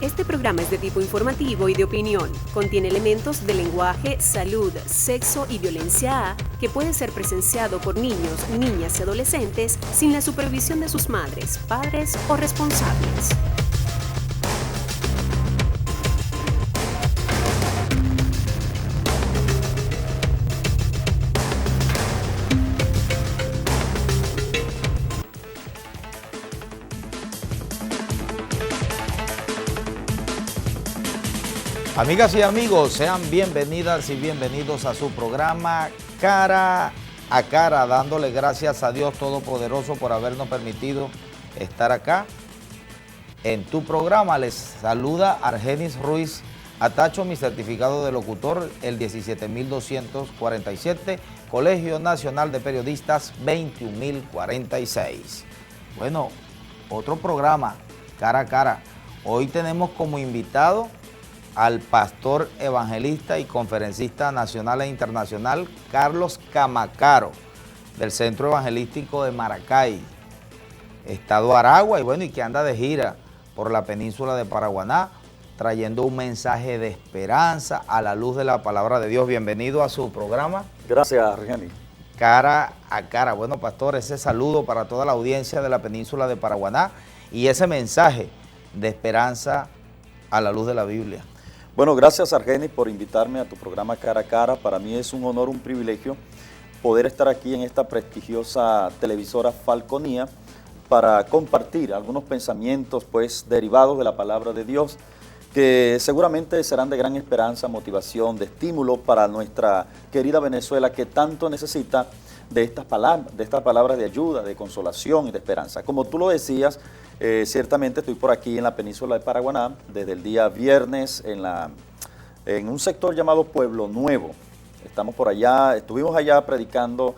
Este programa es de tipo informativo y de opinión. Contiene elementos de lenguaje, salud, sexo y violencia A que puede ser presenciado por niños, niñas y adolescentes sin la supervisión de sus madres, padres o responsables. Amigas y amigos, sean bienvenidas y bienvenidos a su programa Cara a Cara, dándole gracias a Dios Todopoderoso por habernos permitido estar acá en tu programa. Les saluda Argenis Ruiz Atacho, mi certificado de locutor, el 17247, Colegio Nacional de Periodistas 21046. Bueno, otro programa, Cara a Cara. Hoy tenemos como invitado al pastor evangelista y conferencista nacional e internacional Carlos Camacaro, del Centro Evangelístico de Maracay, Estado Aragua, y que anda de gira por la península de Paraguaná, trayendo un mensaje de esperanza a la luz de la palabra de Dios. Bienvenido a su programa. Gracias, Argenis. Cara a Cara. Bueno, pastor, ese saludo para toda la audiencia de la península de Paraguaná y ese mensaje de esperanza a la luz de la Biblia. Bueno, gracias, Argenis, por invitarme a tu programa Cara a Cara. Para mí es un honor, un privilegio poder estar aquí en esta prestigiosa televisora Falconía para compartir algunos pensamientos pues derivados de la palabra de Dios que seguramente serán de gran esperanza, motivación, de estímulo para nuestra querida Venezuela, que tanto necesita de estas palabras de ayuda, de consolación y de esperanza. Como tú lo decías, ciertamente estoy por aquí en la península de Paraguaná desde el día viernes en un sector llamado Pueblo Nuevo. Estamos por allá, estuvimos allá predicando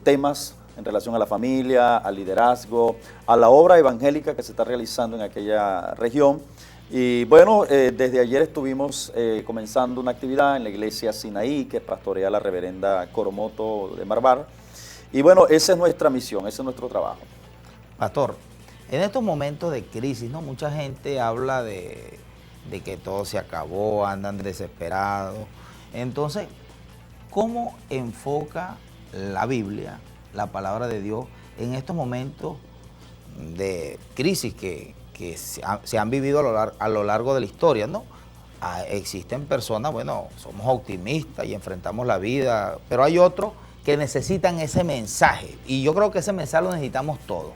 temas en relación a la familia, al liderazgo, a la obra evangélica que se está realizando en aquella región. Y bueno, desde ayer estuvimos comenzando una actividad en la iglesia Sinaí, que pastorea la reverenda Coromoto de Marbar. Y bueno, esa es nuestra misión, ese es nuestro trabajo. Pastor, en estos momentos de crisis, ¿no? Mucha gente habla de que todo se acabó, andan desesperados. Entonces, ¿cómo enfoca la Biblia, la palabra de Dios, en estos momentos de crisis que se han vivido a lo largo de la historia, ¿no? Existen personas, bueno, somos optimistas y enfrentamos la vida, pero hay otros que necesitan ese mensaje, y yo creo que ese mensaje lo necesitamos todos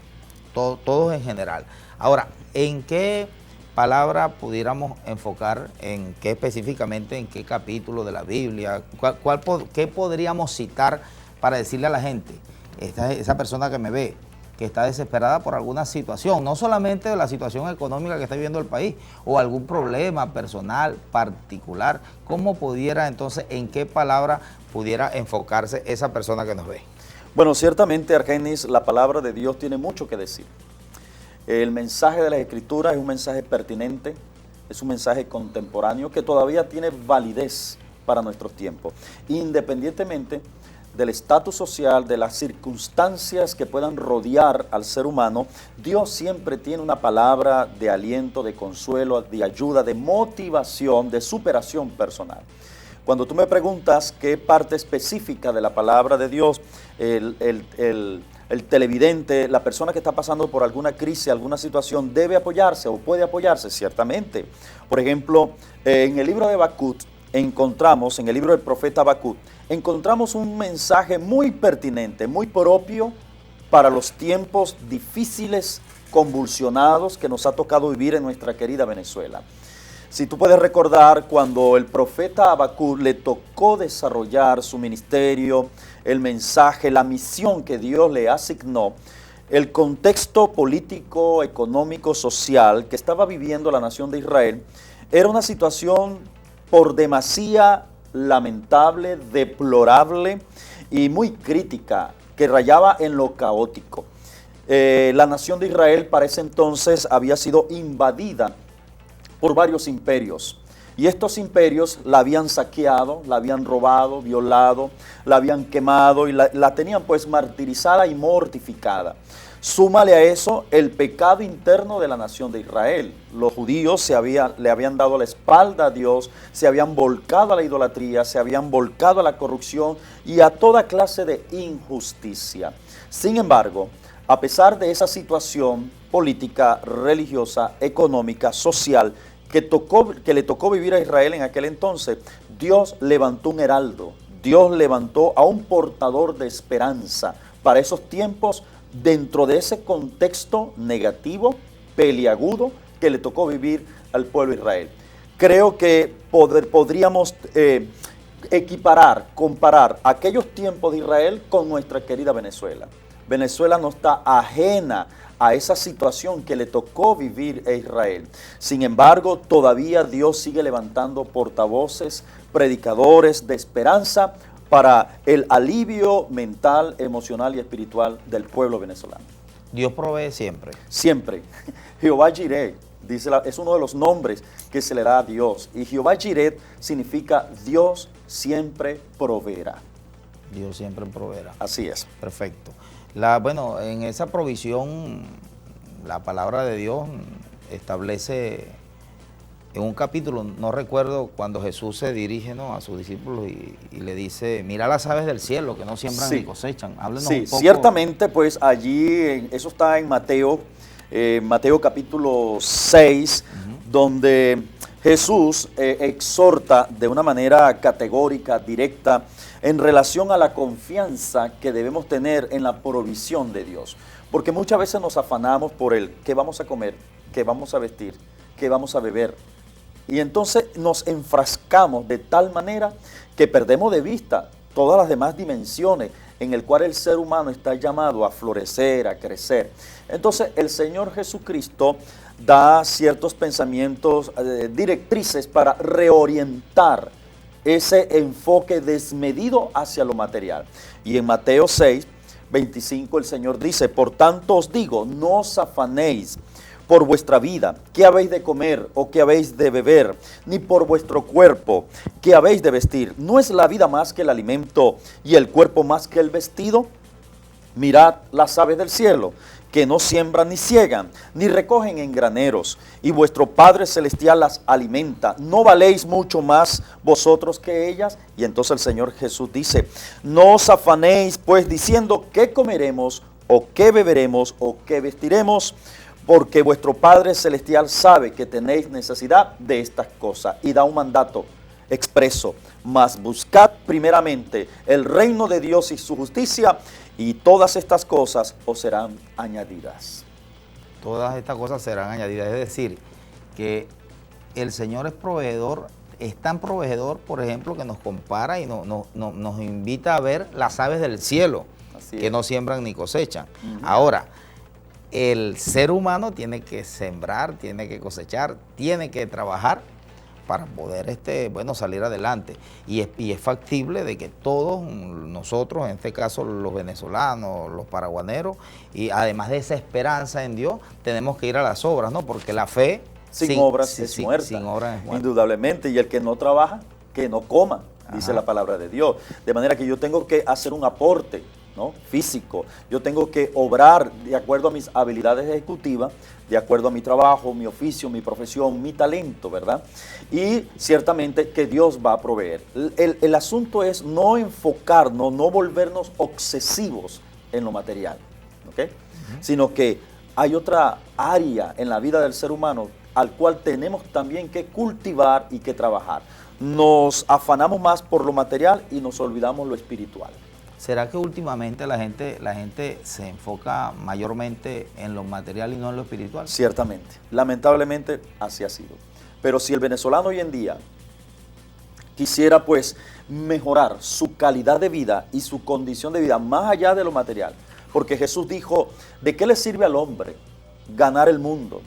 en general. Ahora, ¿en qué palabra pudiéramos enfocar, en qué específicamente, en qué capítulo de la Biblia, qué podríamos citar para decirle a la gente, esa persona que me ve, que está desesperada por alguna situación, no solamente de la situación económica que está viviendo el país, o algún problema personal, particular? ¿Cómo pudiera entonces, en qué palabra pudiera enfocarse esa persona que nos ve? Bueno, ciertamente, Argenis, la palabra de Dios tiene mucho que decir. El mensaje de las Escrituras es un mensaje pertinente, es un mensaje contemporáneo que todavía tiene validez para nuestros tiempos, independientemente del estatus social, de las circunstancias que puedan rodear al ser humano. Dios siempre tiene una palabra de aliento, de consuelo, de ayuda, de motivación, de superación personal. Cuando tú me preguntas qué parte específica de la palabra de Dios, el televidente, la persona que está pasando por alguna crisis, alguna situación, debe apoyarse o puede apoyarse, ciertamente. Por ejemplo, en el libro de Habacuc encontramos, en el libro del profeta Habacuc, encontramos un mensaje muy pertinente, muy propio para los tiempos difíciles, convulsionados que nos ha tocado vivir en nuestra querida Venezuela. Si tú puedes recordar, cuando el profeta Habacuc le tocó desarrollar su ministerio, el mensaje, la misión que Dios le asignó, el contexto político, económico, social que estaba viviendo la nación de Israel era una situación por demasía lamentable, deplorable y muy crítica, que rayaba en lo caótico. La nación de Israel para ese entonces había sido invadida por varios imperios, y estos imperios la habían saqueado, la habían robado, violado, la habían quemado y la tenían pues martirizada y mortificada. Súmale a eso el pecado interno de la nación de Israel. Los judíos le habían dado la espalda a Dios, se habían volcado a la idolatría, se habían volcado a la corrupción y a toda clase de injusticia. Sin embargo, a pesar de esa situación política, religiosa, económica, social, que le tocó vivir a Israel en aquel entonces, Dios levantó un heraldo, Dios levantó a un portador de esperanza para esos tiempos dentro de ese contexto negativo, peliagudo, que le tocó vivir al pueblo de Israel. Creo que podríamos comparar aquellos tiempos de Israel con nuestra querida Venezuela. Venezuela no está ajena a esa situación que le tocó vivir a Israel. Sin embargo, todavía Dios sigue levantando portavoces, predicadores de esperanza para el alivio mental, emocional y espiritual del pueblo venezolano. Dios provee siempre. Siempre. Jehová Jireh, es uno de los nombres que se le da a Dios. Y Jehová Jireh significa Dios siempre proveerá. Dios siempre proveerá. Así es. Perfecto. Bueno, en esa provisión, la palabra de Dios establece en un capítulo, no recuerdo, cuando Jesús se dirige, ¿no?, a sus discípulos y le dice, mira las aves del cielo que no siembran ni cosechan. Háblenos un poco. Ciertamente, pues allí, eso está en Mateo, Mateo capítulo 6, donde Jesús exhorta de una manera categórica, directa, en relación a la confianza que debemos tener en la provisión de Dios. Porque muchas veces nos afanamos por el qué vamos a comer, qué vamos a vestir, qué vamos a beber. Y entonces nos enfrascamos de tal manera que perdemos de vista todas las demás dimensiones en el cual el ser humano está llamado a florecer, a crecer. Entonces el Señor Jesucristo da ciertos pensamientos, directrices para reorientar ese enfoque desmedido hacia lo material. Y en Mateo 6, 25 el Señor dice, por tanto os digo, no os afanéis por vuestra vida, qué habéis de comer o qué habéis de beber, ni por vuestro cuerpo, qué habéis de vestir. ¿No es la vida más que el alimento y el cuerpo más que el vestido? Mirad las aves del cielo, que no siembran ni ciegan, ni recogen en graneros, y vuestro Padre Celestial las alimenta. ¿No valéis mucho más vosotros que ellas? Y entonces el Señor Jesús dice, no os afanéis pues diciendo qué comeremos, o qué beberemos, o qué vestiremos, porque vuestro Padre Celestial sabe que tenéis necesidad de estas cosas. Y da un mandato expreso, mas buscad primeramente el reino de Dios y su justicia, y todas estas cosas os serán añadidas. Todas estas cosas serán añadidas, es decir, que el Señor es proveedor, es tan proveedor, por ejemplo, que nos compara y nos invita a ver las aves del cielo, que no siembran ni cosechan. Ahora, el ser humano tiene que sembrar, tiene que cosechar, tiene que trabajar para poder salir adelante. Y es factible de que todos nosotros, en este caso los venezolanos, los paraguaneros, y además de esa esperanza en Dios, tenemos que ir a las obras, ¿no? Porque la fe sin obras es muerta. Sin obras es muerta. Indudablemente. Y el que no trabaja, que no coma, dice la palabra de Dios. De manera que yo tengo que hacer un aporte, ¿no?, físico. Yo tengo que obrar de acuerdo a mis habilidades ejecutivas, de acuerdo a mi trabajo, mi oficio, mi profesión, mi talento, ¿verdad? Y ciertamente que Dios va a proveer. El asunto es no enfocarnos, no volvernos obsesivos en lo material, ¿ok? Sino que hay otra área en la vida del ser humano al cual tenemos también que cultivar y que trabajar. Nos afanamos más por lo material y nos olvidamos lo espiritual. ¿Será que últimamente la gente se enfoca mayormente en lo material y no en lo espiritual? Ciertamente, lamentablemente así ha sido. Pero si el venezolano hoy en día quisiera pues mejorar su calidad de vida y su condición de vida más allá de lo material, porque Jesús dijo, ¿de qué le sirve al hombre ganar el mundo?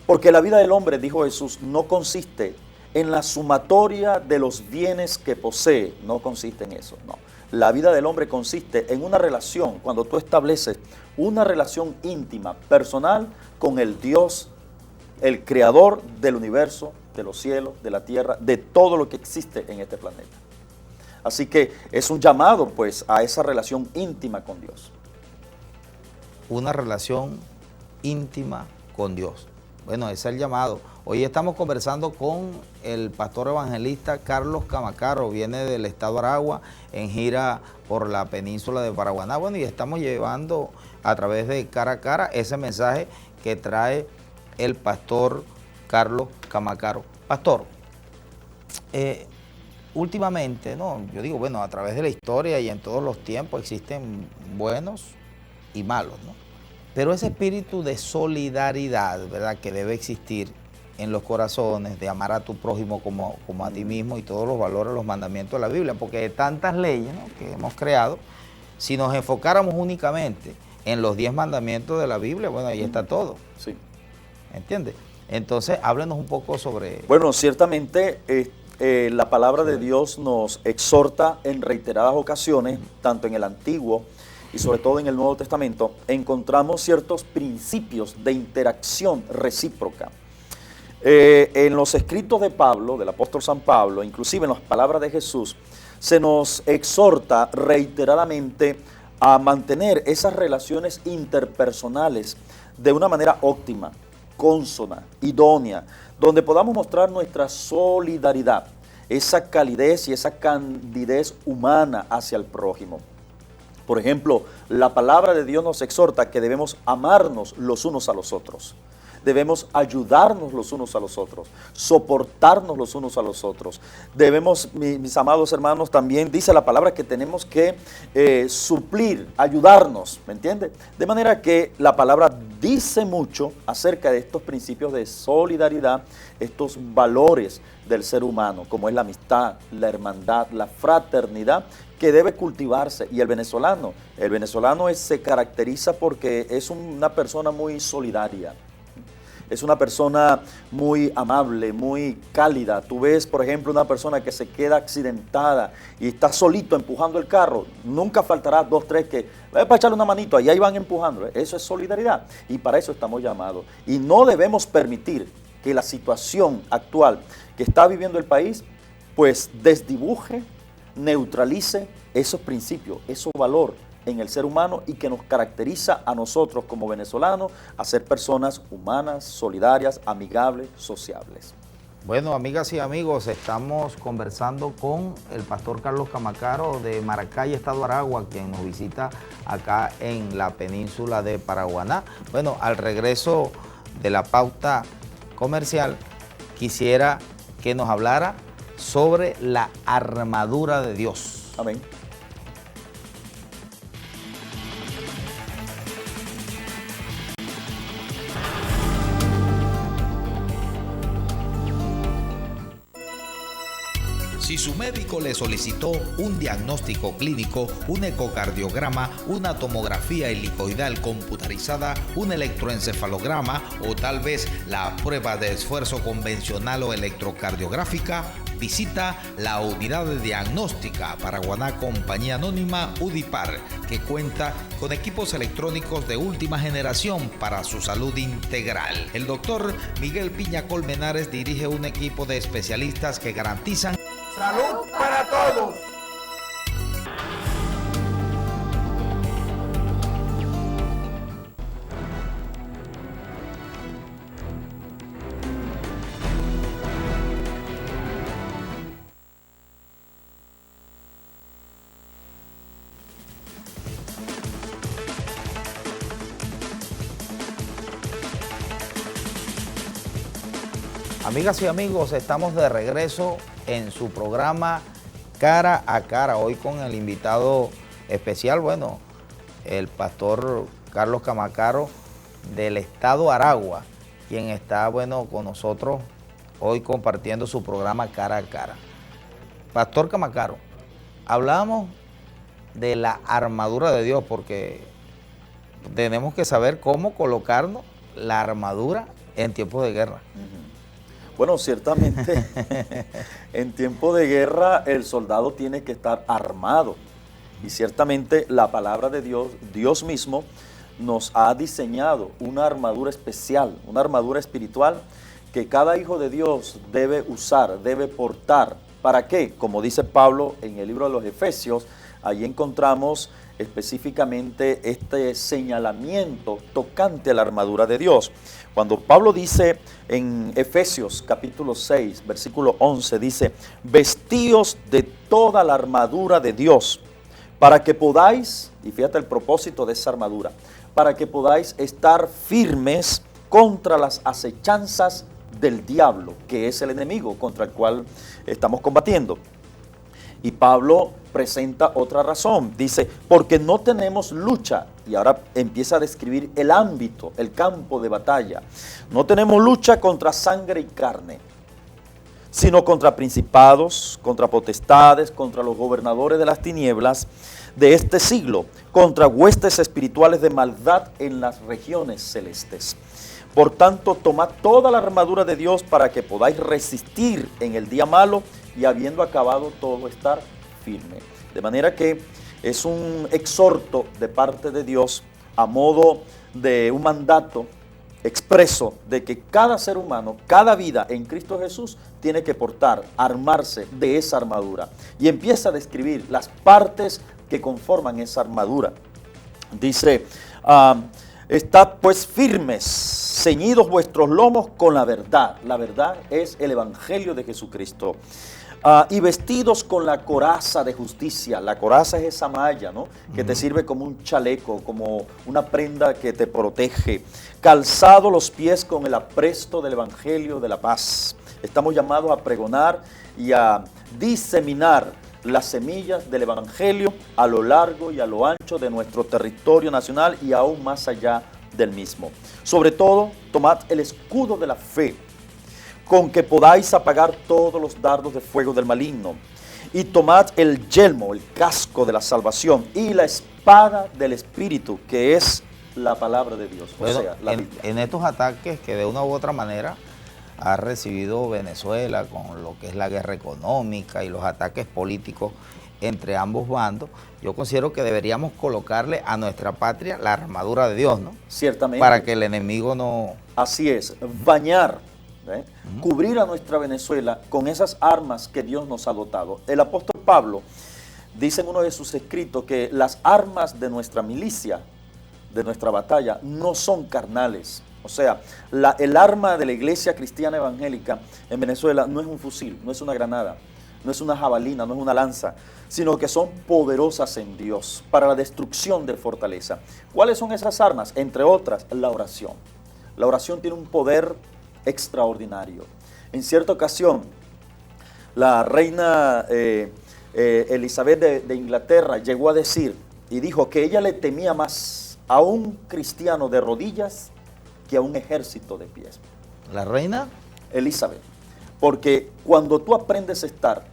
Porque la vida del hombre, dijo Jesús, no consiste en la sumatoria de los bienes que posee, no consiste en eso, no. La vida del hombre consiste en una relación, cuando tú estableces una relación íntima, personal, con el Dios, el creador del universo, de los cielos, de la tierra, de todo lo que existe en este planeta. Así que es un llamado, pues, a esa relación íntima con Dios. una relación íntima con Dios. Bueno, ese es el llamado. Hoy estamos conversando con el pastor evangelista Carlos Camacaro, viene del estado Aragua en gira por la península de Paraguaná. Bueno, y estamos llevando a través de Cara a Cara ese mensaje que trae el pastor Carlos Camacaro. Pastor, últimamente, ¿no? Yo digo, bueno, a través de la historia y en todos los tiempos existen buenos y malos, ¿no? Pero ese espíritu de solidaridad, ¿verdad?, que debe existir en los corazones, de amar a tu prójimo como a ti mismo y todos los valores, los mandamientos de la Biblia, porque de tantas leyes, ¿no?, que hemos creado, si nos enfocáramos únicamente en los 10 mandamientos de la Biblia, bueno, ahí está todo. Sí. ¿Entiendes? Entonces, háblenos un poco sobre... Bueno, ciertamente la palabra de Dios nos exhorta en reiteradas ocasiones, tanto en el Antiguo y sobre todo en el Nuevo Testamento, encontramos ciertos principios de interacción recíproca. En los escritos de Pablo, del apóstol San Pablo, inclusive en las palabras de Jesús, se nos exhorta reiteradamente a mantener esas relaciones interpersonales de una manera óptima, consona, idónea, donde podamos mostrar nuestra solidaridad, esa calidez y esa candidez humana hacia el prójimo. Por ejemplo, la palabra de Dios nos exhorta que debemos amarnos los unos a los otros. Debemos ayudarnos los unos a los otros, soportarnos los unos a los otros. Debemos, mis amados hermanos, también dice la palabra que tenemos que suplir, ayudarnos, ¿me entiende? De manera que la palabra dice mucho acerca de estos principios de solidaridad, estos valores del ser humano, como es la amistad, la hermandad, la fraternidad, que debe cultivarse. Y el venezolano se caracteriza porque es una persona muy solidaria. Es una persona muy amable, muy cálida. Tú ves, por ejemplo, una persona que se queda accidentada y está solito empujando el carro. Nunca faltará 2, 3 que para echarle una manito y ahí van empujando. Eso es solidaridad y para eso estamos llamados. Y no debemos permitir que la situación actual que está viviendo el país, pues desdibuje, neutralice esos principios, esos valores en el ser humano y que nos caracteriza a nosotros como venezolanos a ser personas humanas, solidarias, amigables, sociables. Bueno, amigas y amigos, estamos conversando con el pastor Carlos Camacaro de Maracay, estado Aragua, quien nos visita acá en la península de Paraguaná. Bueno, al regreso de la pauta comercial, quisiera que nos hablara sobre la armadura de Dios. Amén. Si su médico le solicitó un diagnóstico clínico, un ecocardiograma, una tomografía helicoidal computarizada, un electroencefalograma o tal vez la prueba de esfuerzo convencional o electrocardiográfica, visita la unidad de diagnóstica Paraguaná Compañía Anónima UDIPAR, que cuenta con equipos electrónicos de última generación para su salud integral. El doctor Miguel Piña Colmenares dirige un equipo de especialistas que garantizan ¡salud para todos! Amigas y amigos, estamos de regreso en su programa Cara a Cara, hoy con el invitado especial, bueno, el pastor Carlos Camacaro del estado Aragua, quien está, bueno, con nosotros hoy compartiendo su programa Cara a Cara. Pastor Camacaro, hablamos de la armadura de Dios porque tenemos que saber cómo colocarnos la armadura en tiempos de guerra. Bueno, ciertamente en tiempo de guerra el soldado tiene que estar armado y ciertamente la palabra de Dios, Dios mismo, nos ha diseñado una armadura especial, una armadura espiritual que cada hijo de Dios debe usar, debe portar. ¿Para qué? Como dice Pablo en el libro de los Efesios, allí encontramos específicamente este señalamiento tocante a la armadura de Dios. Cuando Pablo dice en Efesios capítulo 6, versículo 11, dice, vestíos de toda la armadura de Dios, para que podáis, y fíjate el propósito de esa armadura, para que podáis estar firmes contra las acechanzas del diablo, que es el enemigo contra el cual estamos combatiendo. Y Pablo presenta otra razón, dice, porque no tenemos lucha, y ahora empieza a describir el ámbito, el campo de batalla. No tenemos lucha contra sangre y carne, sino contra principados, contra potestades, contra los gobernadores de las tinieblas de este siglo, contra huestes espirituales de maldad en las regiones celestes. Por tanto, tomad toda la armadura de Dios para que podáis resistir en el día malo y habiendo acabado todo, estar firme. De manera que es un exhorto de parte de Dios a modo de un mandato expreso de que cada ser humano, cada vida en Cristo Jesús tiene que portar, armarse de esa armadura. Y empieza a describir las partes que conforman esa armadura. Dice, estad pues firmes, ceñidos vuestros lomos con la verdad. La verdad es el Evangelio de Jesucristo. Y vestidos con la coraza de justicia. La coraza es esa malla, ¿no?, que te sirve como un chaleco, como una prenda que te protege. Calzado los pies con el apresto del Evangelio de la paz. Estamos llamados a pregonar y a diseminar las semillas del Evangelio a lo largo y a lo ancho de nuestro territorio nacional y aún más allá del mismo. Sobre todo, tomad el escudo de la fe, con que podáis apagar todos los dardos de fuego del maligno. Y tomad el yelmo, el casco de la salvación y la espada del Espíritu, que es la palabra de Dios. Bueno, o sea, la Biblia. en estos ataques que de una u otra manera ha recibido Venezuela con lo que es la guerra económica y los ataques políticos entre ambos bandos, yo considero que deberíamos colocarle a nuestra patria la armadura de Dios, ¿no? Ciertamente. Para que el enemigo no... Así es, bañar, cubrir a nuestra Venezuela con esas armas que Dios nos ha dotado. El apóstol Pablo dice en uno de sus escritos que las armas de nuestra milicia, de nuestra batalla, no son carnales. O sea, el arma de la iglesia cristiana evangélica en Venezuela no es un fusil, no es una granada, no es una jabalina, no es una lanza, sino que son poderosas en Dios para la destrucción de fortaleza. ¿Cuáles son esas armas? Entre otras, la oración. La oración tiene un poder extraordinario. En cierta ocasión, la reina Elizabeth de Inglaterra llegó a decir y dijo que ella le temía más a un cristiano de rodillas que a un ejército de pies. ¿La reina? Elizabeth. Porque cuando tú aprendes a estar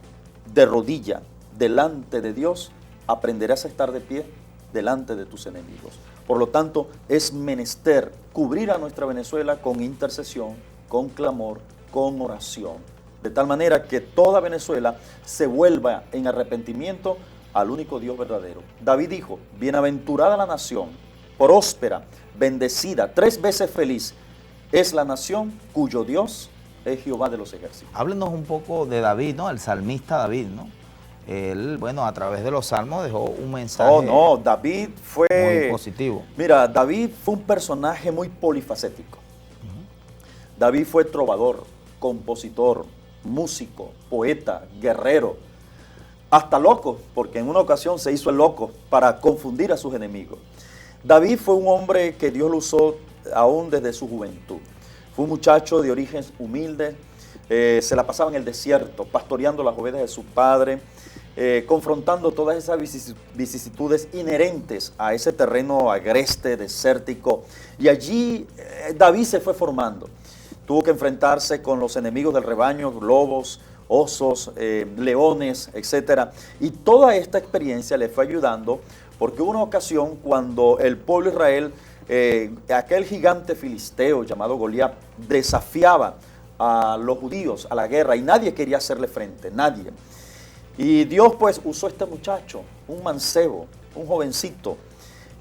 de rodilla delante de Dios, aprenderás a estar de pie delante de tus enemigos. Por lo tanto, es menester cubrir a nuestra Venezuela con intercesión, con clamor, con oración, de tal manera que toda Venezuela se vuelva en arrepentimiento al único Dios verdadero. David dijo, bienaventurada la nación, próspera, bendecida, 3 veces feliz, es la nación cuyo Dios es Jehová de los ejércitos. Háblenos un poco de David, ¿no? El salmista David, ¿no? Él, bueno, a través de los salmos dejó un mensaje David fue muy positivo. Mira, David fue un personaje muy polifacético. David fue trovador, compositor, músico, poeta, guerrero, hasta loco, porque en una ocasión se hizo el loco para confundir a sus enemigos. David fue un hombre que Dios lo usó aún desde su juventud. Fue un muchacho de origen humilde, se la pasaba en el desierto, pastoreando las ovejas de su padre, confrontando todas esas vicisitudes inherentes a ese terreno agreste, desértico. Y allí David se fue formando. Tuvo que enfrentarse con los enemigos del rebaño, lobos, osos, leones, etc. Y toda esta experiencia le fue ayudando, porque hubo una ocasión cuando el pueblo de Israel, aquel gigante filisteo llamado Goliat, desafiaba a los judíos a la guerra y nadie quería hacerle frente, nadie. Y Dios pues usó a este muchacho, un mancebo, un jovencito,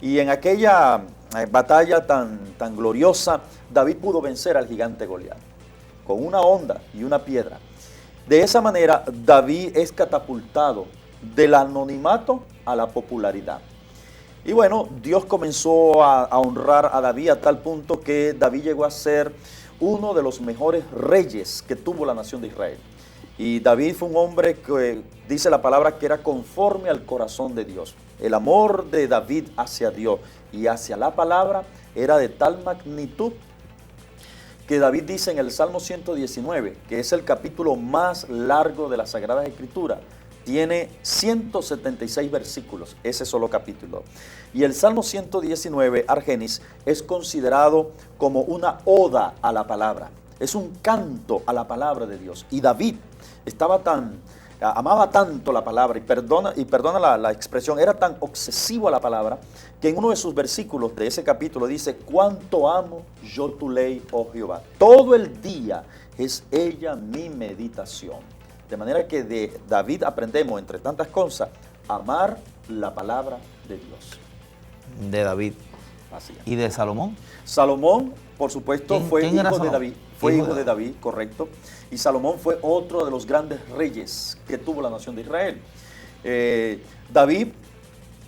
y en aquella batalla tan gloriosa, David pudo vencer al gigante Goliat con una honda y una piedra. De esa manera, David es catapultado del anonimato a la popularidad. Y bueno, Dios comenzó a honrar a David a tal punto que David llegó a ser uno de los mejores reyes que tuvo la nación de Israel. Y David fue un hombre que dice la palabra que era conforme al corazón de Dios. El amor de David hacia Dios y hacia la palabra era de tal magnitud que David dice en el Salmo 119, que es el capítulo más largo de las Sagradas Escrituras, tiene 176 versículos, ese solo capítulo. Y el Salmo 119, Argenis, es considerado como una oda a la palabra. Es un canto a la palabra de Dios. Y David amaba tanto la palabra, y perdona la expresión, era tan obsesivo a la palabra, que en uno de sus versículos de ese capítulo dice: cuánto amo yo tu ley, oh Jehová. Todo el día es ella mi meditación. De manera que de David aprendemos, entre tantas cosas, amar la palabra de Dios. De David. Así es. ¿Y de Salomón? Salomón, por supuesto, fue ¿quién era hijo de Salomón? David. Fue hijo de David, correcto. Y Salomón fue otro de los grandes reyes que tuvo la nación de Israel. David,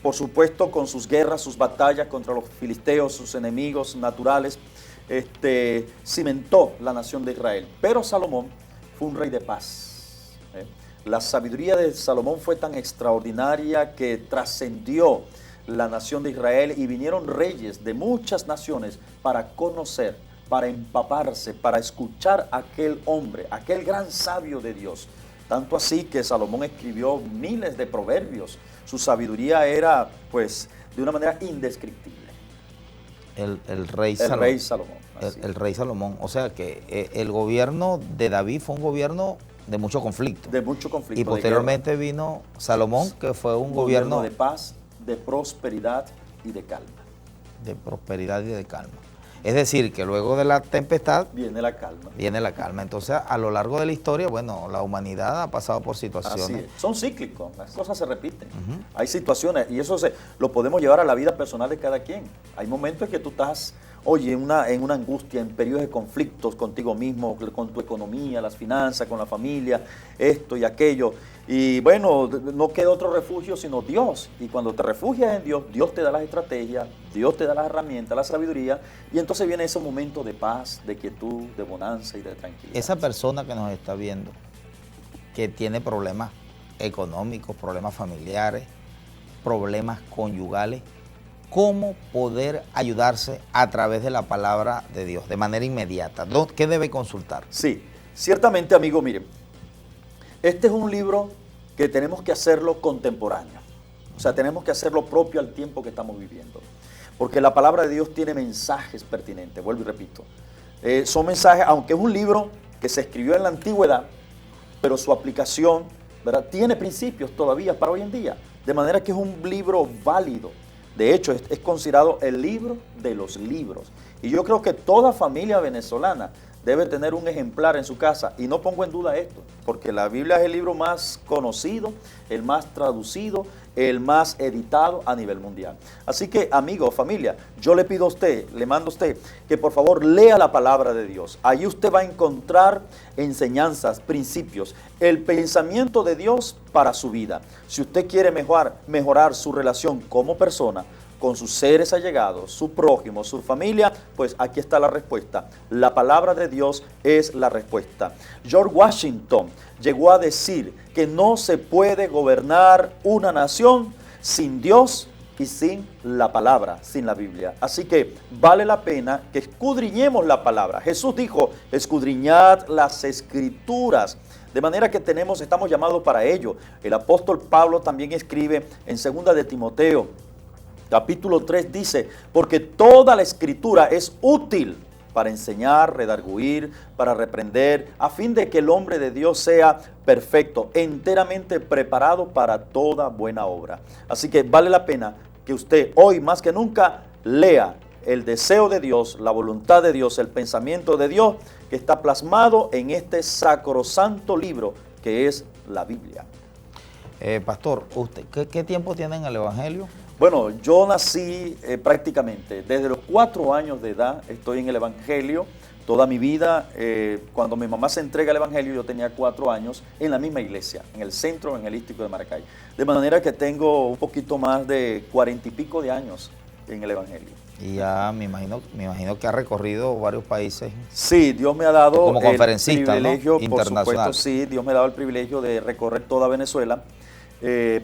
por supuesto, con sus guerras, sus batallas contra los filisteos, sus enemigos naturales, cimentó la nación de Israel. Pero Salomón fue un rey de paz. La sabiduría de Salomón fue tan extraordinaria que trascendió la nación de Israel y vinieron reyes de muchas naciones para conocer, para empaparse, para escuchar a aquel hombre, aquel gran sabio de Dios. Tanto así que Salomón escribió miles de proverbios. Su sabiduría era, pues, de una manera indescriptible. El rey Salomón. El rey Salomón. El rey Salomón. O sea que el gobierno de David fue un gobierno de mucho conflicto. De mucho conflicto. Y posteriormente vino Salomón, que fue un gobierno de paz, de prosperidad y de calma. De prosperidad y de calma. Es decir, que luego de la tempestad viene la calma. Viene la calma. Entonces, a lo largo de la historia, bueno, la humanidad ha pasado por situaciones. Así es. Son cíclicos, las cosas se repiten. Hay situaciones, y eso lo podemos llevar a la vida personal de cada quien. Hay momentos en que tú estás, oye, en una angustia, en periodos de conflictos contigo mismo, con tu economía, las finanzas, con la familia, esto y aquello. Y bueno, no queda otro refugio sino Dios. Y cuando te refugias en Dios, Dios te da las estrategias, Dios te da las herramientas, la sabiduría. Y entonces viene ese momento de paz, de quietud, de bonanza y de tranquilidad. Esa persona que nos está viendo, que tiene problemas económicos, problemas familiares, problemas conyugales, ¿cómo poder ayudarse a través de la palabra de Dios de manera inmediata? ¿Qué debe consultar? Sí, ciertamente, amigo, miren. Este es un libro que tenemos que hacerlo contemporáneo. O sea, tenemos que hacerlo propio al tiempo que estamos viviendo. Porque la palabra de Dios tiene mensajes pertinentes, vuelvo y repito. Son mensajes, aunque es un libro que se escribió en la antigüedad, pero su aplicación, ¿verdad?, tiene principios todavía para hoy en día. De manera que es un libro válido. De hecho, es considerado el libro de los libros. Y yo creo que toda familia venezolana debe tener un ejemplar en su casa. Y no pongo en duda esto, porque la Biblia es el libro más conocido, el más traducido, el más editado a nivel mundial. Así que, amigo, familia, yo le pido a usted, le mando a usted, que por favor lea la palabra de Dios. Ahí usted va a encontrar enseñanzas, principios, el pensamiento de Dios para su vida. Si usted quiere mejorar su relación como persona, con sus seres allegados, su prójimo, su familia, pues aquí está la respuesta. La palabra de Dios es la respuesta. George Washington llegó a decir que no se puede gobernar una nación sin Dios y sin la palabra, sin la Biblia. Así que vale la pena que escudriñemos la palabra. Jesús dijo, escudriñad las Escrituras. De manera que estamos llamados para ello. El apóstol Pablo también escribe en 2 de Timoteo, capítulo 3 dice, porque toda la Escritura es útil para enseñar, redarguir, para reprender, a fin de que el hombre de Dios sea perfecto, enteramente preparado para toda buena obra. Así que vale la pena que usted hoy más que nunca lea el deseo de Dios, la voluntad de Dios, el pensamiento de Dios que está plasmado en este sacrosanto libro que es la Biblia. Pastor, ¿usted qué tiempo tiene en el Evangelio? Bueno, yo nací prácticamente desde los 4 años de edad, estoy en el Evangelio, Toda mi vida, cuando mi mamá se entrega al Evangelio, yo tenía 4 años en la misma iglesia, en el Centro Evangelístico de Maracay. De manera que tengo un poquito más de 40 y pico de años en el Evangelio. Y ya me imagino que ha recorrido varios países. Sí, Dios me ha dado como conferencista, el privilegio, ¿no? por Internacional. supuesto, sí, Dios me ha dado el privilegio de recorrer toda Venezuela,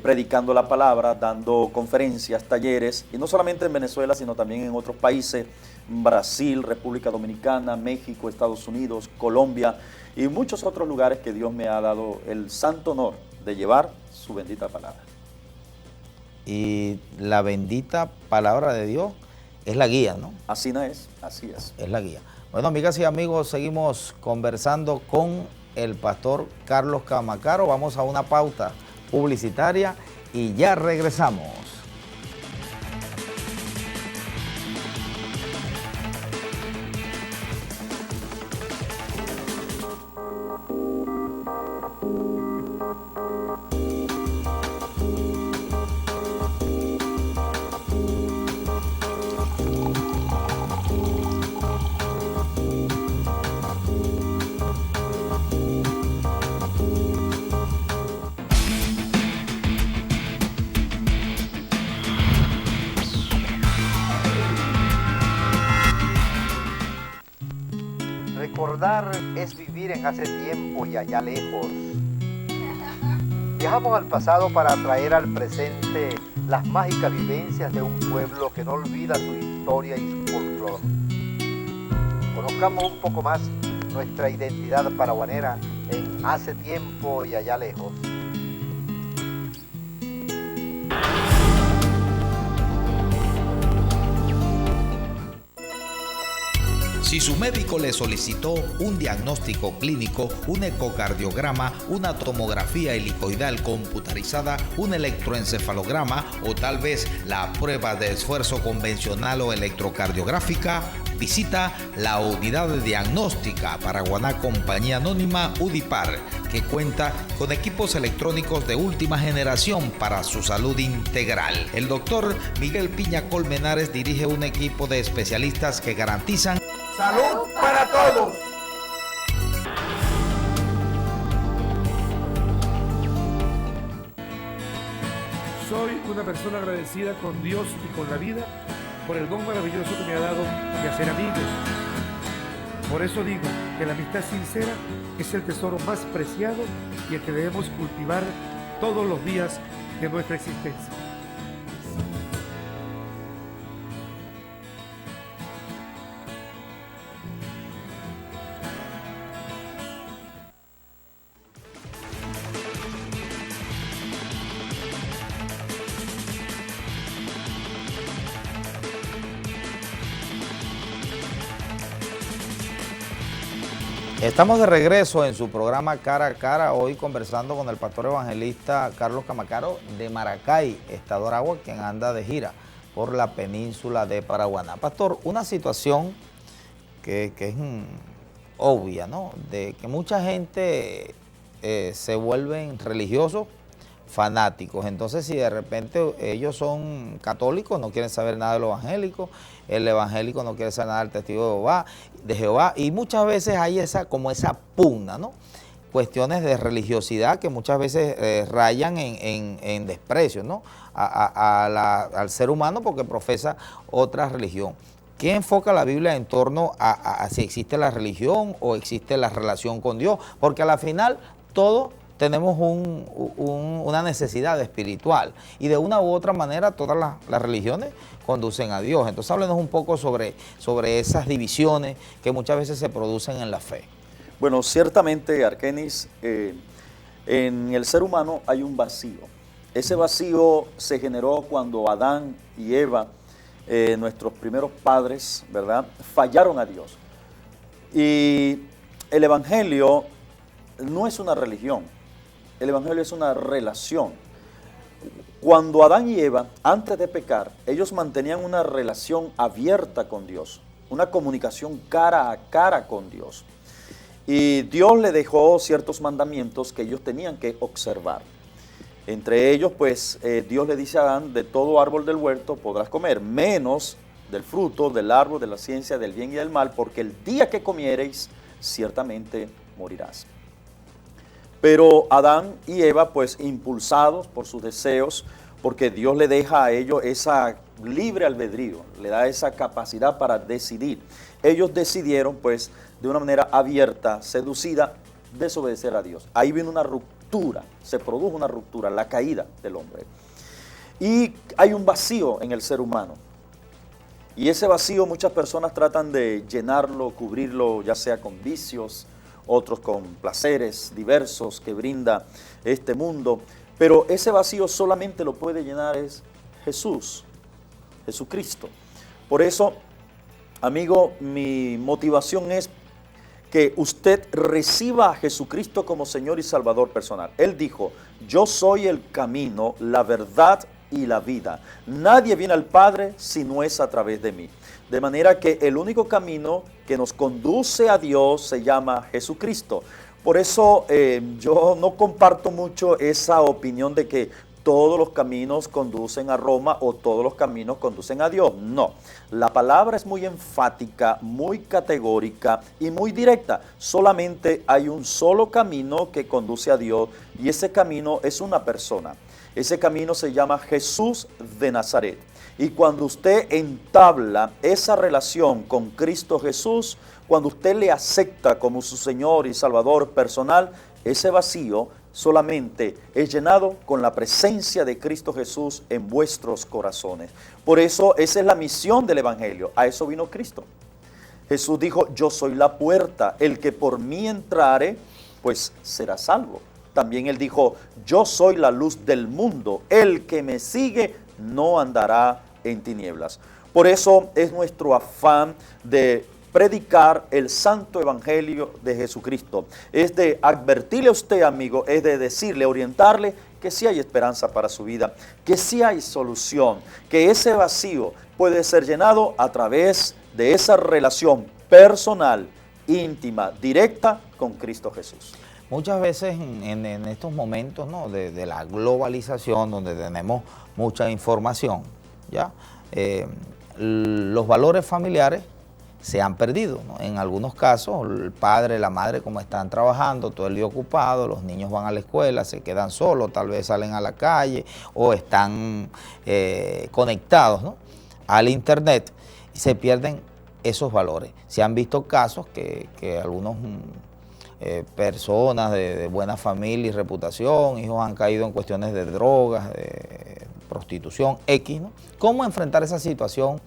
predicando la palabra, dando conferencias, talleres, y no solamente en Venezuela, sino también en otros países, Brasil, República Dominicana, México, Estados Unidos, Colombia y muchos otros lugares que Dios me ha dado el santo honor de llevar su bendita palabra. Y la bendita palabra de Dios es la guía, ¿no? Así no es, así es. Es la guía. Bueno, amigas y amigos, seguimos conversando con el pastor Carlos Camacaro. Vamos a una pauta publicitaria y ya regresamos. Recordar es vivir en hace tiempo y allá lejos. Viajamos al pasado para traer al presente las mágicas vivencias de un pueblo que no olvida su historia y su folclore. Conozcamos un poco más nuestra identidad paraguanera en hace tiempo y allá lejos. Si su médico le solicitó un diagnóstico clínico, un ecocardiograma, una tomografía helicoidal computarizada, un electroencefalograma o tal vez la prueba de esfuerzo convencional o electrocardiográfica, visita la unidad de diagnóstica Paraguaná Compañía Anónima UDIPAR, que cuenta con equipos electrónicos de última generación para su salud integral. El doctor Miguel Piña Colmenares dirige un equipo de especialistas que garantizan ¡Salud para todos! Soy una persona agradecida con Dios y con la vida por el don maravilloso que me ha dado de hacer amigos. Por eso digo que la amistad sincera es el tesoro más preciado y el que debemos cultivar todos los días de nuestra existencia. Estamos de regreso en su programa Cara a Cara, hoy conversando con el pastor evangelista Carlos Camacaro de Maracay, Estado Aragua, quien anda de gira por la península de Paraguaná. Pastor, una situación que es obvia, ¿no? De que mucha gente se vuelven religiosos, fanáticos. Entonces, si de repente ellos son católicos, no quieren saber nada de lo evangélico, el evangélico no quiere saber nada del testigo de Jehová, y muchas veces hay esa pugna, ¿no? Cuestiones de religiosidad que muchas veces rayan en desprecio, ¿no? Al ser humano porque profesa otra religión. ¿Qué enfoca la Biblia en torno a si existe la religión o existe la relación con Dios? Porque a la final todos tenemos una necesidad espiritual y de una u otra manera todas las religiones conducen a Dios. Entonces háblenos un poco sobre esas divisiones que muchas veces se producen en la fe. Bueno, ciertamente, Arkenis, en el ser humano hay un vacío. Ese vacío se generó cuando Adán y Eva, nuestros primeros padres, ¿verdad?, fallaron a Dios. Y el Evangelio no es una religión, el Evangelio es una relación. Cuando Adán y Eva, antes de pecar, ellos mantenían una relación abierta con Dios, una comunicación cara a cara con Dios. Y Dios le dejó ciertos mandamientos que ellos tenían que observar. Entre ellos, pues, Dios le dice a Adán, de todo árbol del huerto podrás comer, menos del fruto del árbol de la ciencia del bien y del mal, porque el día que comiereis, ciertamente morirás. Pero Adán y Eva, pues impulsados por sus deseos, porque Dios le deja a ellos esa libre albedrío, le da esa capacidad para decidir. Ellos decidieron, pues, de una manera abierta, seducida, desobedecer a Dios. Ahí vino una ruptura, se produjo una ruptura, la caída del hombre. Y hay un vacío en el ser humano. Y ese vacío muchas personas tratan de llenarlo, cubrirlo, ya sea con vicios, otros con placeres diversos que brinda este mundo. Pero ese vacío solamente lo puede llenar es Jesús, Jesucristo. Por eso, amigo, mi motivación es que usted reciba a Jesucristo como Señor y Salvador personal. Él dijo, yo soy el camino, la verdad y la vida. Nadie viene al Padre si no es a través de mí. De manera que el único camino que nos conduce a Dios se llama Jesucristo. Por eso yo no comparto mucho esa opinión de que todos los caminos conducen a Roma o todos los caminos conducen a Dios. No, la palabra es muy enfática, muy categórica y muy directa. Solamente hay un solo camino que conduce a Dios y ese camino es una persona. Ese camino se llama Jesús de Nazaret. Y cuando usted entabla esa relación con Cristo Jesús, cuando usted le acepta como su Señor y Salvador personal, ese vacío solamente es llenado con la presencia de Cristo Jesús en vuestros corazones. Por eso esa es la misión del Evangelio. A eso vino Cristo. Jesús dijo, yo soy la puerta, el que por mí entrare, pues será salvo. También Él dijo, yo soy la luz del mundo, el que me sigue no andará en tinieblas. Por eso es nuestro afán de predicar el santo evangelio de Jesucristo. Es de advertirle a usted, amigo, es de decirle, orientarle que sí hay esperanza para su vida, que sí hay solución, que ese vacío puede ser llenado a través de esa relación personal, íntima, directa con Cristo Jesús. Muchas veces en estos momentos, ¿no?, de la globalización, donde tenemos mucha información, ¿ya? Los valores familiares se han perdido, ¿no? En algunos casos, el padre, la madre, como están trabajando, todo el día ocupado, los niños van a la escuela, se quedan solos, tal vez salen a la calle o están conectados, ¿no?, al internet, y se pierden esos valores. Se han visto casos que algunos personas de buena familia y reputación, hijos han caído en cuestiones de drogas, de prostitución, X, ¿no? ¿Cómo enfrentar esa situación?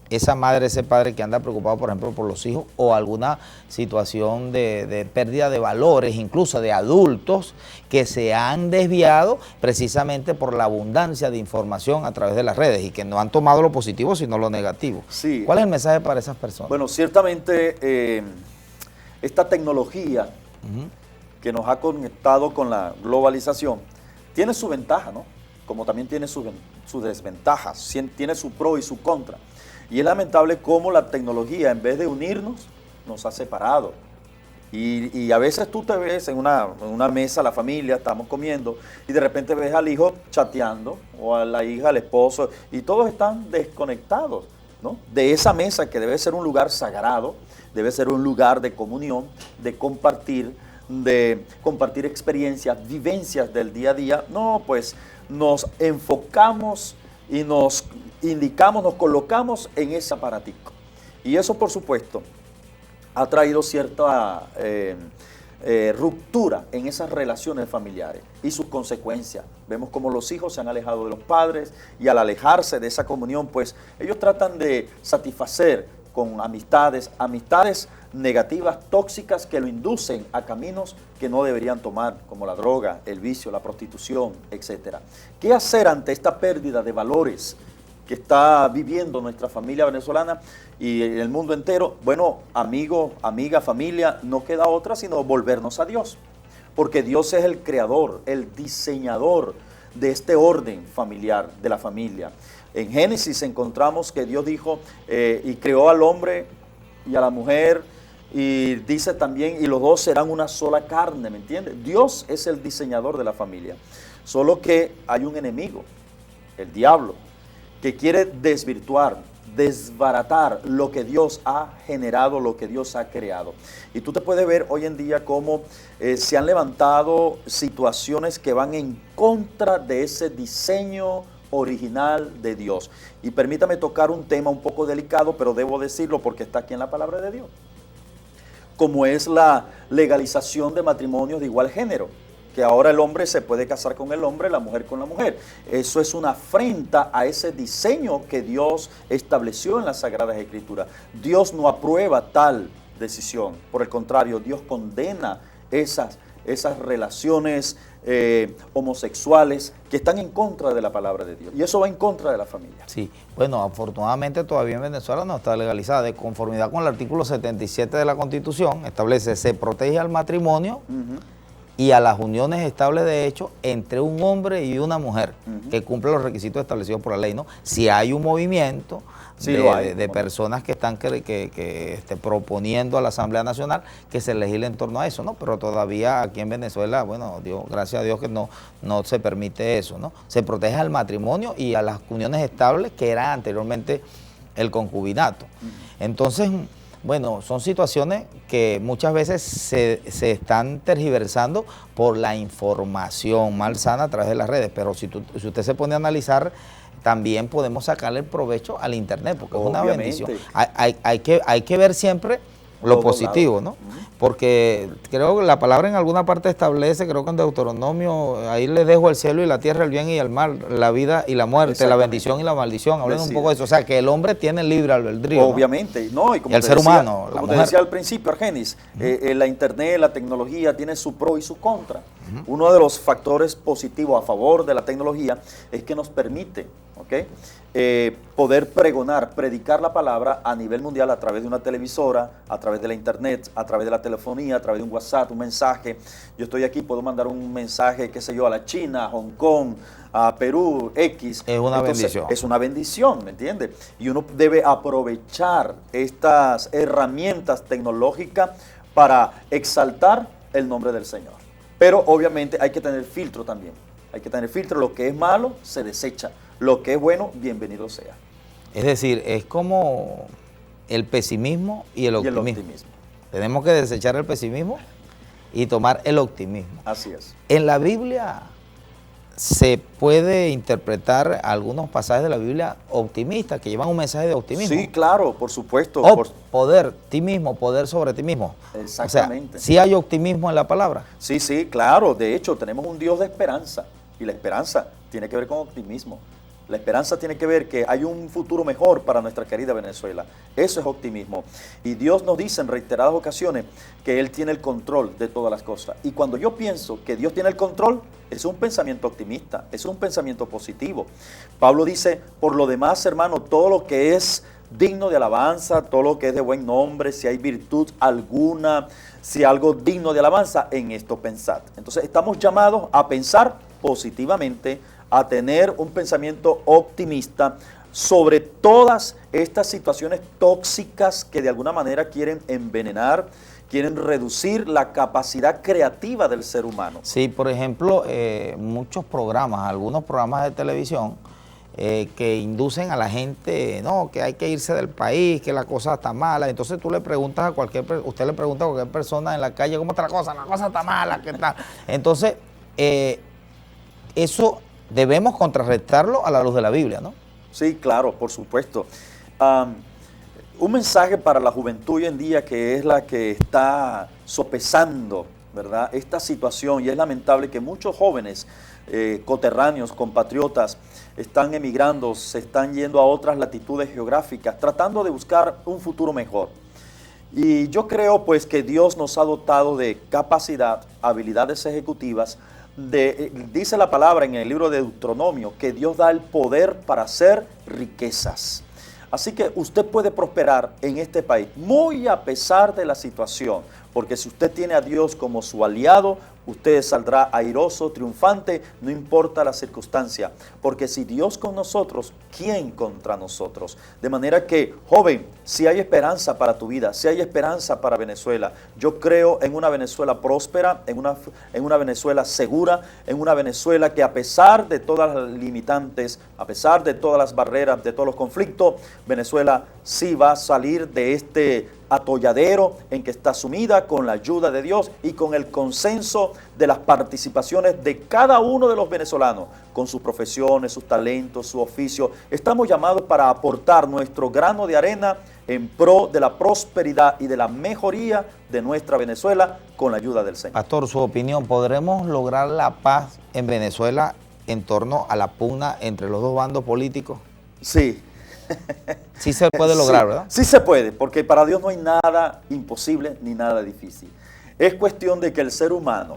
Esa madre, ese padre que anda preocupado, por ejemplo, por los hijos o alguna situación de pérdida de valores, incluso de adultos que se han desviado precisamente por la abundancia de información a través de las redes y que no han tomado lo positivo sino lo negativo. Sí. ¿Cuál es el mensaje para esas personas? Bueno, ciertamente esta tecnología que nos ha conectado con la globalización tiene su ventaja, ¿no? Como también tiene sus desventajas, tiene su pro y su contra. Y es lamentable cómo la tecnología, en vez de unirnos, nos ha separado. Y a veces tú te ves en una mesa, la familia, estamos comiendo, y de repente ves al hijo chateando, o a la hija, al esposo, y todos están desconectados, ¿no?, de esa mesa que debe ser un lugar sagrado, debe ser un lugar de comunión, de compartir experiencias, vivencias del día a día. No, pues nos enfocamos y nos indicamos, nos colocamos en ese aparatico. Y eso, por supuesto, ha traído cierta ruptura en esas relaciones familiares y sus consecuencias. Vemos cómo los hijos se han alejado de los padres y al alejarse de esa comunión, pues ellos tratan de satisfacer con amistades negativas, tóxicas, que lo inducen a caminos que no deberían tomar, como la droga, el vicio, la prostitución, etc. ¿Qué hacer ante esta pérdida de valores que está viviendo nuestra familia venezolana y el mundo entero? Bueno, amigo, amiga, familia, no queda otra sino volvernos a Dios, porque Dios es el creador, el diseñador de este orden familiar, de la familia. En Génesis encontramos que Dios dijo y creó al hombre y a la mujer, y dice también, y los dos serán una sola carne, ¿me entiendes? Dios es el diseñador de la familia, solo que hay un enemigo, el diablo, que quiere desvirtuar desbaratar lo que Dios ha generado, lo que Dios ha creado. Y tú te puedes ver hoy en día cómo se han levantado situaciones que van en contra de ese diseño original de Dios. Y permítame tocar un tema un poco delicado, pero debo decirlo porque está aquí en la palabra de Dios, como es la legalización de matrimonios de igual género, que ahora el hombre se puede casar con el hombre, la mujer con la mujer. Eso es una afrenta a ese diseño que Dios estableció en las Sagradas Escrituras. Dios no aprueba tal decisión, por el contrario, Dios condena esas relaciones homosexuales que están en contra de la palabra de Dios. Y eso va en contra de la familia. Sí, bueno, afortunadamente todavía en Venezuela no está legalizada. De conformidad con el artículo 77 de la Constitución, establece, se protege al matrimonio y a las uniones estables de hecho entre un hombre y una mujer que cumple los requisitos establecidos por la ley, ¿no? Si hay un movimiento de personas que están proponiendo a la Asamblea Nacional que se legisle en torno a eso, ¿no? Pero todavía aquí en Venezuela, bueno, gracias a Dios que no se permite eso, ¿no? Se protege al matrimonio y a las uniones estables que era anteriormente el concubinato. Entonces, bueno, son situaciones que muchas veces se están tergiversando por la información malsana a través de las redes, pero si usted se pone a analizar, también podemos sacarle el provecho al internet, porque obviamente es una bendición. Hay que ver siempre lo positivo, ¿no? Porque creo que la palabra en alguna parte establece, creo que en Deuteronomio, ahí le dejo el cielo y la tierra, el bien y el mal, la vida y la muerte, la bendición y la maldición. Hablen un poco de eso. O sea, que el hombre tiene libre albedrío. Obviamente, ¿no? Y como el ser humano, como te decía al principio, Argenis, la internet, la tecnología tiene su pro y su contra. Uno de los factores positivos a favor de la tecnología es que nos permite, poder pregonar, predicar la palabra a nivel mundial a través de una televisora, a través de la internet, a través de la telefonía, a través de un WhatsApp, un mensaje. Yo estoy aquí, puedo mandar un mensaje, qué sé yo, a la China, a Hong Kong, a Perú, X. Es una bendición. Es una bendición, ¿me entiendes? Y uno debe aprovechar estas herramientas tecnológicas para exaltar el nombre del Señor. Pero obviamente hay que tener filtro también. Hay que tener filtro. Lo que es malo se desecha. Lo que es bueno, bienvenido sea. Es decir, es como el pesimismo y el optimismo. Tenemos que desechar el pesimismo y tomar el optimismo. Así es. En la Biblia se puede interpretar algunos pasajes de la Biblia optimistas que llevan un mensaje de optimismo. Sí, claro, por supuesto. Poder, ti mismo, poder sobre ti mismo. Exactamente. O sea, ¿sí hay optimismo en la palabra? Sí, sí, claro. De hecho, tenemos un Dios de esperanza. Y la esperanza tiene que ver con optimismo. La esperanza tiene que ver que hay un futuro mejor para nuestra querida Venezuela. Eso es optimismo. Y Dios nos dice en reiteradas ocasiones que Él tiene el control de todas las cosas. Y cuando yo pienso que Dios tiene el control, es un pensamiento optimista, es un pensamiento positivo. Pablo dice, por lo demás, hermano, todo lo que es digno de alabanza, todo lo que es de buen nombre, si hay virtud alguna, si algo digno de alabanza, en esto pensad. Entonces estamos llamados a pensar positivamente, a tener un pensamiento optimista sobre todas estas situaciones tóxicas que de alguna manera quieren envenenar, quieren reducir la capacidad creativa del ser humano. Sí, por ejemplo, muchos programas, algunos programas de televisión que inducen a la gente, no, que hay que irse del país, que la cosa está mala. Entonces tú le preguntas usted le pregunta a cualquier persona en la calle, ¿cómo está la cosa? La cosa está mala, ¿qué tal? Entonces, eso debemos contrarrestarlo a la luz de la Biblia, ¿no? Sí, claro, por supuesto. Un mensaje para la juventud hoy en día, que es la que está sopesando, ¿verdad?, esta situación, y es lamentable que muchos jóvenes coterráneos, compatriotas, están emigrando, se están yendo a otras latitudes geográficas, tratando de buscar un futuro mejor. Y yo creo pues que Dios nos ha dotado de capacidad, habilidades ejecutivas. Dice la palabra en el libro de Deuteronomio que Dios da el poder para hacer riquezas. Así que usted puede prosperar en este país, muy a pesar de la situación, porque si usted tiene a Dios como su aliado, usted saldrá airoso, triunfante, no importa la circunstancia, porque si Dios con nosotros, ¿quién contra nosotros? De manera que, joven, si hay esperanza para tu vida, si hay esperanza para Venezuela, yo creo en una Venezuela próspera, en una Venezuela segura, en una Venezuela que a pesar de todas las limitantes, a pesar de todas las barreras, de todos los conflictos, Venezuela sí va a salir de este atolladero en que está sumida con la ayuda de Dios y con el consenso de las participaciones de cada uno de los venezolanos, con sus profesiones, sus talentos, su oficio. Estamos llamados para aportar nuestro grano de arena en pro de la prosperidad y de la mejoría de nuestra Venezuela con la ayuda del Señor. Pastor, su opinión, ¿podremos lograr la paz en Venezuela en torno a la pugna entre los dos bandos políticos? Sí. Sí se puede lograr, sí, ¿verdad? Sí se puede, porque para Dios no hay nada imposible ni nada difícil. Es cuestión de que el ser humano,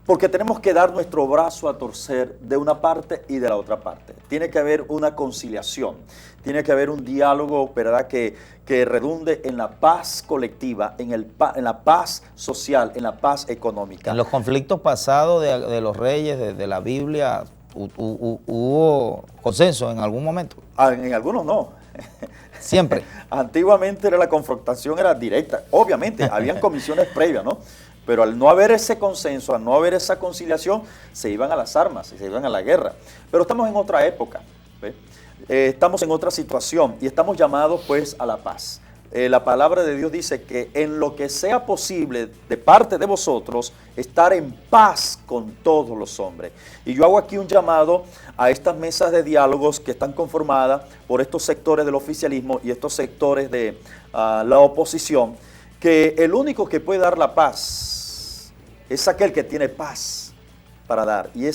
porque tenemos que dar nuestro brazo a torcer de una parte y de la otra parte. Tiene que haber una conciliación, tiene que haber un diálogo, ¿verdad?, que redunde en la paz colectiva, en la paz social, en la paz económica. En los conflictos pasados de los reyes, de la Biblia, ¿hubo consenso en algún momento? En algunos no. Siempre. Antiguamente la confrontación era directa. Obviamente, habían comisiones previas, ¿no? Pero al no haber ese consenso, al no haber esa conciliación, se iban a las armas, se iban a la guerra. Pero estamos en otra época, ¿ve? Estamos en otra situación y estamos llamados pues a la paz. La palabra de Dios dice que en lo que sea posible de parte de vosotros, estar en paz con todos los hombres. Y yo hago aquí un llamado a estas mesas de diálogos que están conformadas por estos sectores del oficialismo y estos sectores de la oposición, que el único que puede dar la paz es aquel que tiene paz para dar. Y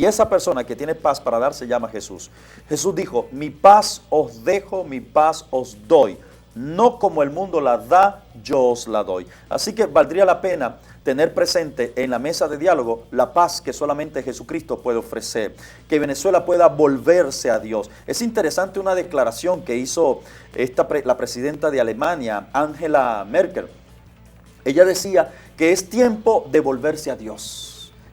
esa persona que tiene paz para dar se llama Jesús. Jesús dijo, mi paz os dejo, mi paz os doy. No como el mundo la da, yo os la doy. Así que valdría la pena tener presente en la mesa de diálogo la paz que solamente Jesucristo puede ofrecer, que Venezuela pueda volverse a Dios. Es interesante una declaración que hizo la presidenta de Alemania, Angela Merkel. Ella decía que es tiempo de volverse a Dios,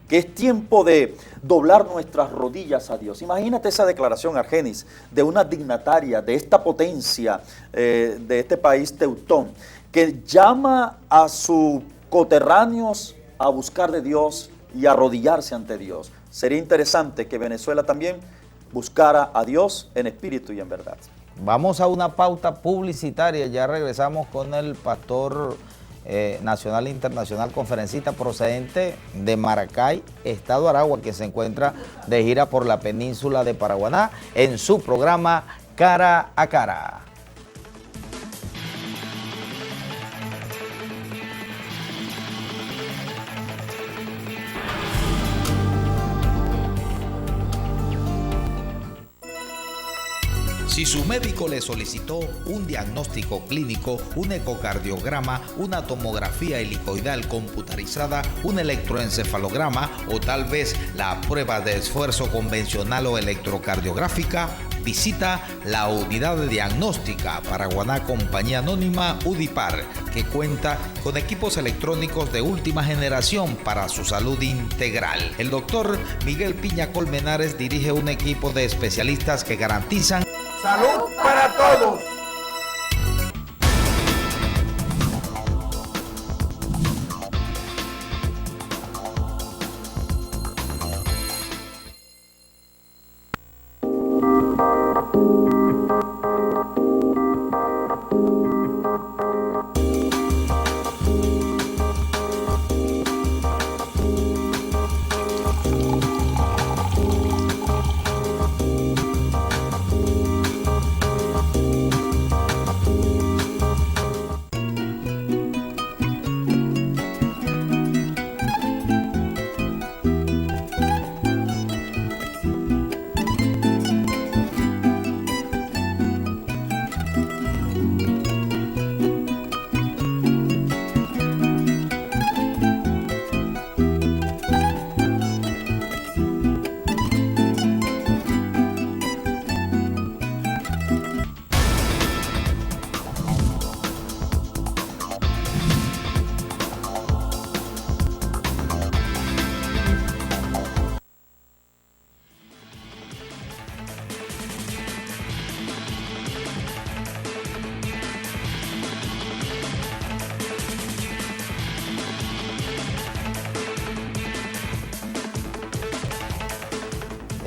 que es tiempo de doblar nuestras rodillas a Dios. Imagínate esa declaración, Argenis, de una dignataria de esta potencia, de este país teutón, que llama a sus coterráneos a buscar de Dios y a arrodillarse ante Dios. Sería interesante que Venezuela también buscara a Dios en espíritu y en verdad. Vamos a una pauta publicitaria, ya regresamos con el pastor nacional e internacional, conferencista procedente de Maracay, Estado Aragua, que se encuentra de gira por la península de Paraguaná en su programa Cara a Cara. Si su médico le solicitó un diagnóstico clínico, un ecocardiograma, una tomografía helicoidal computarizada, un electroencefalograma o tal vez la prueba de esfuerzo convencional o electrocardiográfica, visita la unidad de diagnóstica Paraguaná Compañía Anónima UDIPAR, que cuenta con equipos electrónicos de última generación para su salud integral. El doctor Miguel Piña Colmenares dirige un equipo de especialistas que garantizan ¡salud para todos!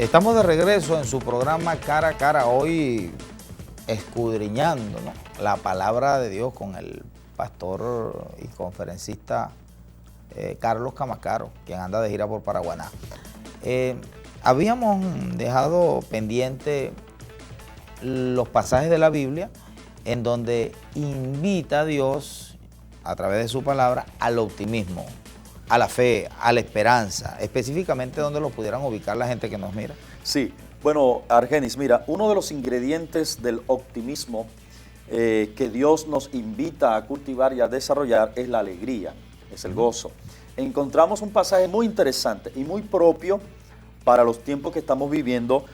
Estamos de regreso en su programa Cara a Cara, hoy escudriñando, ¿no?, la palabra de Dios con el pastor y conferencista Carlos Camacaro, quien anda de gira por Paraguaná. Habíamos dejado pendiente los pasajes de la Biblia en donde invita a Dios, a través de su palabra, al optimismo, a la fe, a la esperanza, específicamente donde lo pudieran ubicar la gente que nos mira. Sí, bueno, Argenis, mira, uno de los ingredientes del optimismo que Dios nos invita a cultivar y a desarrollar es la alegría, es el gozo. Encontramos un pasaje muy interesante y muy propio para los tiempos que estamos viviendo,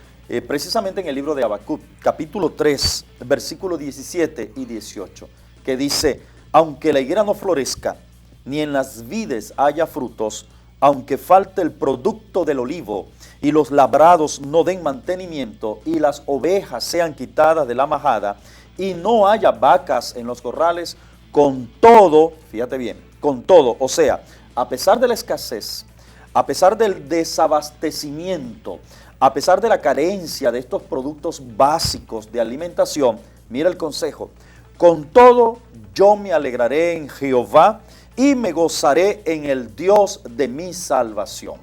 precisamente en el libro de Habacuc, capítulo 3, versículos 17 y 18, que dice: aunque la higuera no florezca, ni en las vides haya frutos, aunque falte el producto del olivo, y los labrados no den mantenimiento, y las ovejas sean quitadas de la majada, y no haya vacas en los corrales, con todo, fíjate bien, con todo, o sea, a pesar de la escasez, a pesar del desabastecimiento, a pesar de la carencia de estos productos básicos de alimentación, mira el consejo: con todo yo me alegraré en Jehová y me gozaré en el Dios de mi salvación.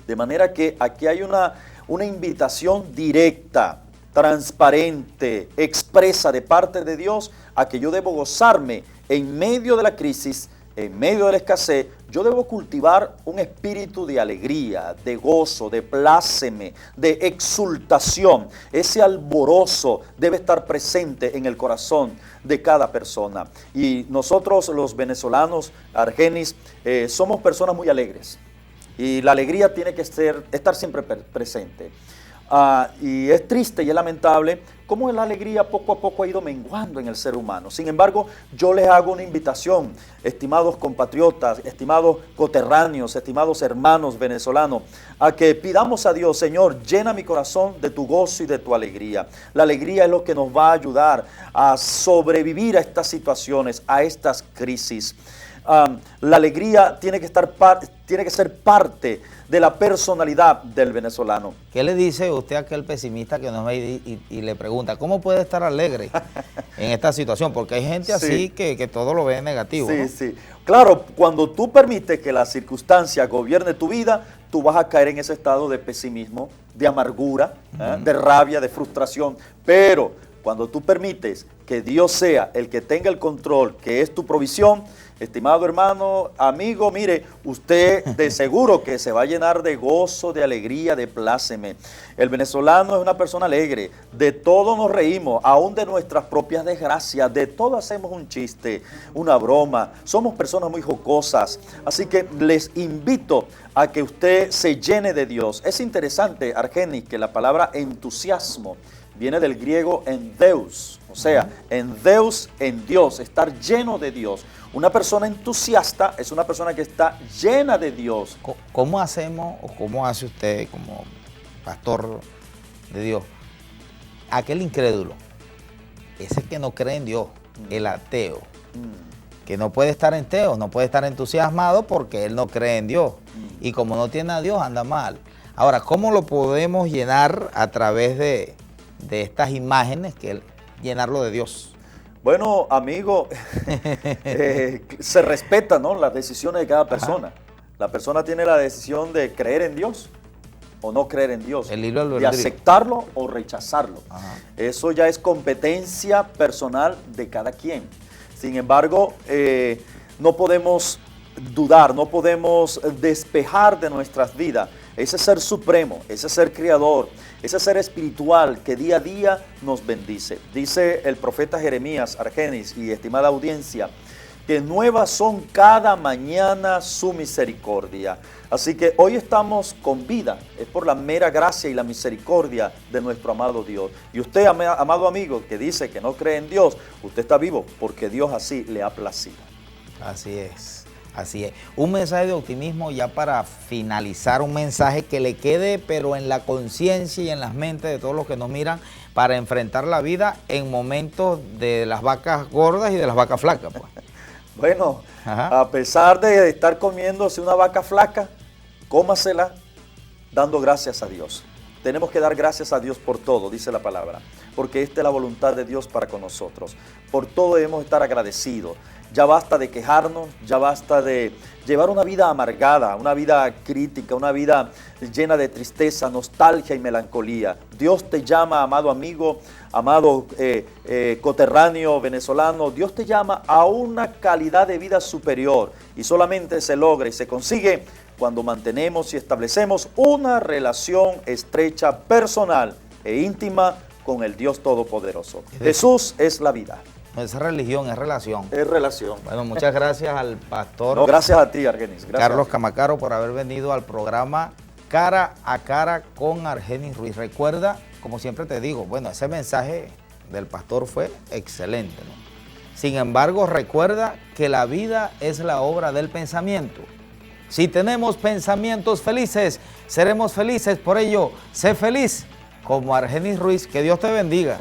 De manera que aquí hay una invitación directa, transparente, expresa de parte de Dios a que yo debo gozarme en medio de la crisis, en medio de la escasez. Yo debo cultivar un espíritu de alegría, de gozo, de pláceme, de exultación. Ese alborozo debe estar presente en el corazón de cada persona. Y nosotros los venezolanos, Argenis, somos personas muy alegres. Y la alegría tiene que estar siempre presente. Y es triste y es lamentable cómo la alegría poco a poco ha ido menguando en el ser humano. Sin embargo, yo les hago una invitación, estimados compatriotas, estimados coterráneos, estimados hermanos venezolanos, a que pidamos a Dios: Señor, llena mi corazón de tu gozo y de tu alegría. La alegría es lo que nos va a ayudar a sobrevivir a estas situaciones, a estas crisis. La alegría tiene que ser parte de la personalidad del venezolano. ¿Qué le dice usted a aquel pesimista que nos ve y le pregunta cómo puede estar alegre en esta situación? Porque hay gente así que todo lo ve negativo, Sí, ¿no? sí. Claro, cuando tú permites que la circunstancia gobierne tu vida, tú vas a caer en ese estado de pesimismo, de amargura, de rabia, de frustración. Pero cuando tú permites que Dios sea el que tenga el control, que es tu provisión, estimado hermano, amigo, mire, usted de seguro que se va a llenar de gozo, de alegría, de pláceme. El venezolano es una persona alegre, de todo nos reímos, aún de nuestras propias desgracias, de todo hacemos un chiste, una broma, somos personas muy jocosas. Así que les invito a que usted se llene de Dios. Es interesante, Argenis, que la palabra entusiasmo viene del griego endeus, o sea, endeus, en Dios, estar lleno de Dios. Una persona entusiasta es una persona que está llena de Dios. ¿Cómo hacemos o cómo hace usted como pastor de Dios? Aquel incrédulo, ese que no cree en Dios, el ateo, que no puede estar entero, no puede estar entusiasmado porque él no cree en Dios. Y como no tiene a Dios, anda mal. Ahora, ¿cómo lo podemos llenar a través de estas imágenes, llenarlo de Dios? Bueno, amigo, se respeta, ¿no?, las decisiones de cada persona. Ajá. La persona tiene la decisión de creer en Dios o no creer en Dios, de aceptarlo o rechazarlo. Ajá. Eso ya es competencia personal de cada quien. Sin embargo, no podemos dudar, no podemos despejar de nuestras vidas ese ser supremo, ese ser creador, ese ser espiritual que día a día nos bendice. Dice el profeta Jeremías, Argenis y estimada audiencia, que nuevas son cada mañana su misericordia. Así que hoy estamos con vida, es por la mera gracia y la misericordia de nuestro amado Dios. Y usted, amado amigo, que dice que no cree en Dios, usted está vivo porque Dios así le ha placido. Así es. Así es. Un mensaje de optimismo ya para finalizar, un mensaje que le quede pero en la conciencia y en las mentes de todos los que nos miran para enfrentar la vida en momentos de las vacas gordas y de las vacas flacas, pues. Bueno, a pesar de estar comiéndose una vaca flaca, cómasela dando gracias a Dios. Tenemos que dar gracias a Dios por todo, dice la palabra, porque esta es la voluntad de Dios para con nosotros. Por todo debemos estar agradecidos. Ya basta de quejarnos, ya basta de llevar una vida amargada, una vida crítica, una vida llena de tristeza, nostalgia y melancolía. Dios te llama, amado amigo, amado coterráneo venezolano, Dios te llama a una calidad de vida superior y solamente se logra y se consigue cuando mantenemos y establecemos una relación estrecha, personal e íntima con el Dios Todopoderoso. Jesús es la vida. No es religión, es relación. Es relación. Bueno, muchas gracias al pastor No, gracias a ti, Argenis. Gracias Carlos Camacaro por haber venido al programa Cara a Cara con Argenis Ruiz. Recuerda, como siempre te digo, bueno, ese mensaje del pastor fue excelente, ¿no? Sin embargo, recuerda que la vida es la obra del pensamiento. Si tenemos pensamientos felices, seremos felices. Por ello, sé feliz como Argenis Ruiz. Que Dios te bendiga.